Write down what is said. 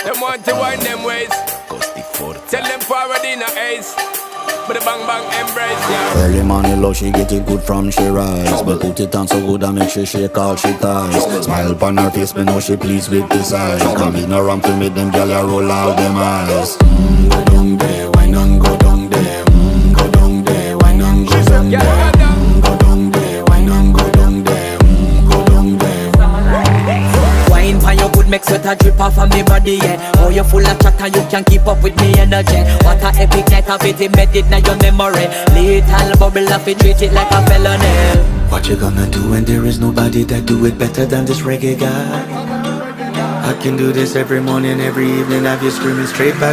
Them want to wind them ways. Tell them forward in a ace. But the bang bang embrace, yeah. Early morning love, she get it good from she rise. But put it on so good and make she shake all she ties. Smile upon her face, me know she pleased with this eyes. Come in around to make them gyal a roll out them eyes. Go down there, why not go down there? Go down there, why not go down there? Go down there, why not go down there? Go down there. Wine pan your good, make sweat a drip off of me body, yeah. Oh, you full of chatter, you can't keep up with me energy. What a epic night of it, embedded now your memory. Little bubble of it, treat it like a felony. What you gonna do when there is nobody that do it better than this reggae guy? I can do this every morning, every evening, have you screaming straight back.